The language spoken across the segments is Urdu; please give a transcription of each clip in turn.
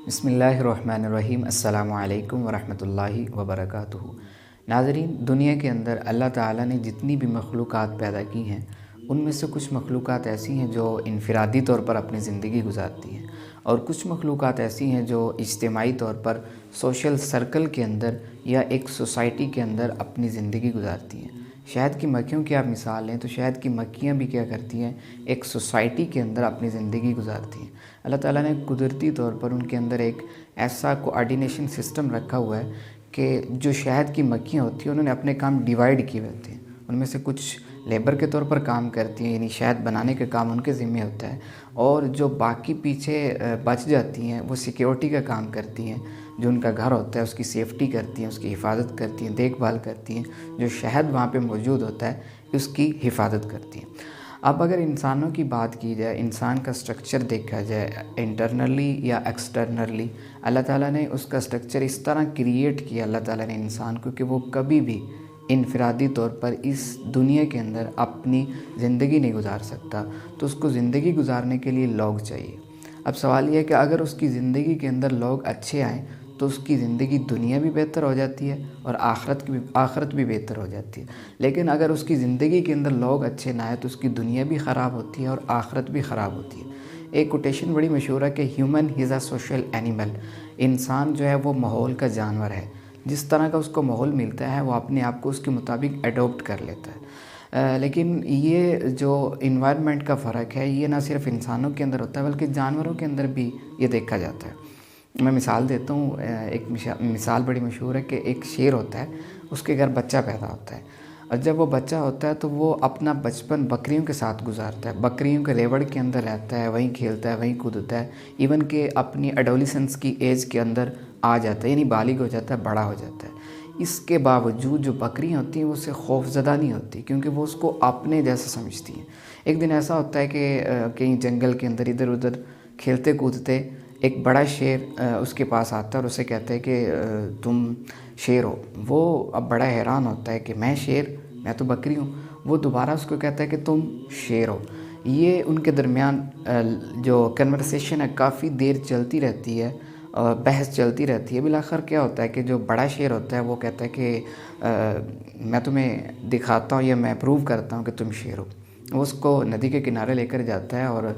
بسم اللہ الرحمن الرحیم۔ السلام علیکم ورحمۃ اللہ وبرکاتہ۔ ناظرین، دنیا کے اندر اللہ تعالیٰ نے جتنی بھی مخلوقات پیدا کی ہیں ان میں سے کچھ مخلوقات ایسی ہیں جو انفرادی طور پر اپنی زندگی گزارتی ہیں، اور کچھ مخلوقات ایسی ہیں جو اجتماعی طور پر سوشل سرکل کے اندر یا ایک سوسائٹی کے اندر اپنی زندگی گزارتی ہیں۔ شہد کی مکھیوں کی آپ مثال لیں تو شہد کی مکھیاں بھی کیا کرتی ہیں، ایک سوسائٹی کے اندر اپنی زندگی گزارتی ہیں۔ اللہ تعالیٰ نے قدرتی طور پر ان کے اندر ایک ایسا کوآرڈینیشن سسٹم رکھا ہوا ہے کہ جو شہد کی مکھیاں ہوتی ہیں انہوں نے اپنے کام ڈیوائیڈ کیے ہوتے ہیں۔ ان میں سے کچھ لیبر کے طور پر کام کرتی ہیں، یعنی شہد بنانے کا کام ان کے ذمہ ہوتا ہے، اور جو باقی پیچھے بچ جاتی ہیں وہ سیکیورٹی کا کام کرتی ہیں، جو ان کا گھر ہوتا ہے اس کی سیفٹی کرتی ہیں، اس کی حفاظت کرتی ہیں، دیکھ بھال کرتی ہیں، جو شہد وہاں پہ موجود ہوتا ہے اس کی حفاظت کرتی ہیں۔ اب اگر انسانوں کی بات کی جائے، انسان کا سٹرکچر دیکھا جائے انٹرنلی یا ایکسٹرنلی، اللہ تعالیٰ نے اس کا سٹرکچر اس طرح کریٹ کیا اللہ تعالیٰ نے انسان کو کہ وہ کبھی بھی انفرادی طور پر اس دنیا کے اندر اپنی زندگی نہیں گزار سکتا، تو اس کو زندگی گزارنے کے لیے لوگ چاہیے۔ اب سوال یہ ہے کہ اگر اس کی زندگی کے اندر لوگ اچھے آئیں تو اس کی زندگی دنیا بھی بہتر ہو جاتی ہے اور آخرت بھی بہتر ہو جاتی ہے، لیکن اگر اس کی زندگی کے اندر لوگ اچھے نہ آئے تو اس کی دنیا بھی خراب ہوتی ہے اور آخرت بھی خراب ہوتی ہے۔ ایک کوٹیشن بڑی مشہور ہے کہ human is a social animal, انسان جو ہے وہ ماحول کا جانور ہے، جس طرح کا اس کو ماحول ملتا ہے وہ اپنے آپ کو اس کے مطابق ایڈاپٹ کر لیتا ہے۔ لیکن یہ جو انوائرمنٹ کا فرق ہے یہ نہ صرف انسانوں کے اندر ہوتا ہے بلکہ جانوروں کے اندر بھی یہ دیکھا جاتا ہے۔ میں مثال دیتا ہوں، ایک مثال بڑی مشہور ہے کہ ایک شیر ہوتا ہے، اس کے گھر بچہ پیدا ہوتا ہے، اور جب وہ بچہ ہوتا ہے تو وہ اپنا بچپن بکریوں کے ساتھ گزارتا ہے، بکریوں کے ریوڑ کے اندر رہتا ہے، وہیں کھیلتا ہے، وہیں کودتا ہے، ایون کہ اپنی ایڈولیسنس کی ایج کے اندر آ جاتا ہے، یعنی بالغ ہو جاتا ہے، بڑا ہو جاتا ہے۔ اس کے باوجود جو بکریاں ہوتی ہیں وہ اس سے خوف زدہ نہیں ہوتی، کیونکہ وہ اس کو اپنے جیسا سمجھتی ہیں۔ ایک دن ایسا ہوتا ہے کہ کہیں جنگل کے اندر ادھر ادھر کھیلتے کودتے ایک بڑا شیر اس کے پاس آتا ہے اور اسے کہتا ہے کہ تم شیر ہو۔ وہ اب بڑا حیران ہوتا ہے کہ میں شیر، میں تو بکری ہوں۔ وہ دوبارہ اس کو کہتا ہے کہ تم شیر ہو۔ یہ ان کے درمیان جو کنورسیشن ہے کافی دیر چلتی رہتی ہے، بحث چلتی رہتی ہے۔ بالآخر کیا ہوتا ہے کہ جو بڑا شیر ہوتا ہے وہ کہتا ہے کہ میں تمہیں دکھاتا ہوں یا میں پروو کرتا ہوں کہ تم شیر ہو۔ وہ اس کو ندی کے کنارے لے کر جاتا ہے اور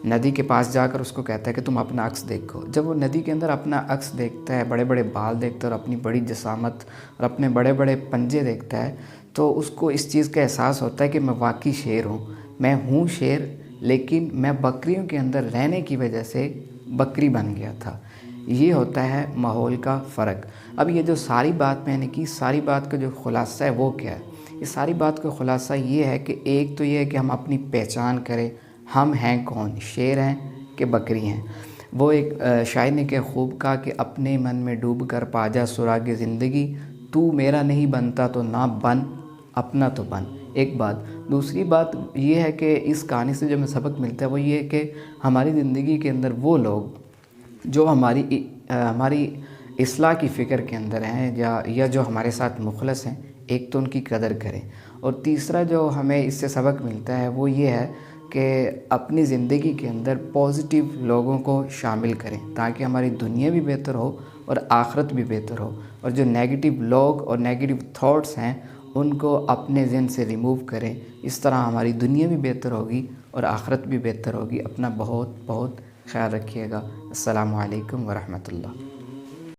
ندی کے پاس جا کر اس کو کہتا ہے کہ تم اپنا عکس دیکھو۔ جب وہ ندی کے اندر اپنا عکس دیکھتا ہے، بڑے بڑے بال دیکھتا ہے اور اپنی بڑی جسامت اور اپنے بڑے بڑے پنجے دیکھتا ہے، تو اس کو اس چیز کا احساس ہوتا ہے کہ میں واقعی شیر ہوں، میں ہوں شیر، لیکن میں بکریوں کے اندر رہنے کی وجہ سے بکری بن گیا تھا۔ یہ ہوتا ہے ماحول کا فرق۔ اب یہ جو ساری بات میں نے کی، ساری بات کا جو خلاصہ ہے وہ کیا ہے؟ اس ساری بات کا خلاصہ یہ ہے کہ ایک تو یہ ہے کہ ہم اپنی پہچان کریں، ہم ہیں کون، شیر ہیں کہ بکری ہیں۔ وہ ایک شاعر نے کہ خوب کہا کہ اپنے من میں ڈوب کر پا جا سراغ زندگی، تو میرا نہیں بنتا تو نہ بن، اپنا تو بن۔ ایک بات۔ دوسری بات یہ ہے کہ اس کہانی سے جو ہمیں سبق ملتا ہے وہ یہ ہے کہ ہماری زندگی کے اندر وہ لوگ جو ہماری اصلاح کی فکر کے اندر ہیں یا جو ہمارے ساتھ مخلص ہیں، ایک تو ان کی قدر کریں، اور تیسرا جو ہمیں اس سے سبق ملتا ہے وہ یہ ہے کہ اپنی زندگی کے اندر پازیٹیو لوگوں کو شامل کریں تاکہ ہماری دنیا بھی بہتر ہو اور آخرت بھی بہتر ہو، اور جو نیگیٹو لوگ اور نیگیٹو تھاٹس ہیں ان کو اپنے ذہن سے ریموو کریں۔ اس طرح ہماری دنیا بھی بہتر ہوگی اور آخرت بھی بہتر ہوگی۔ اپنا بہت بہت خیال رکھیے گا۔ السلام علیکم ورحمۃ اللہ۔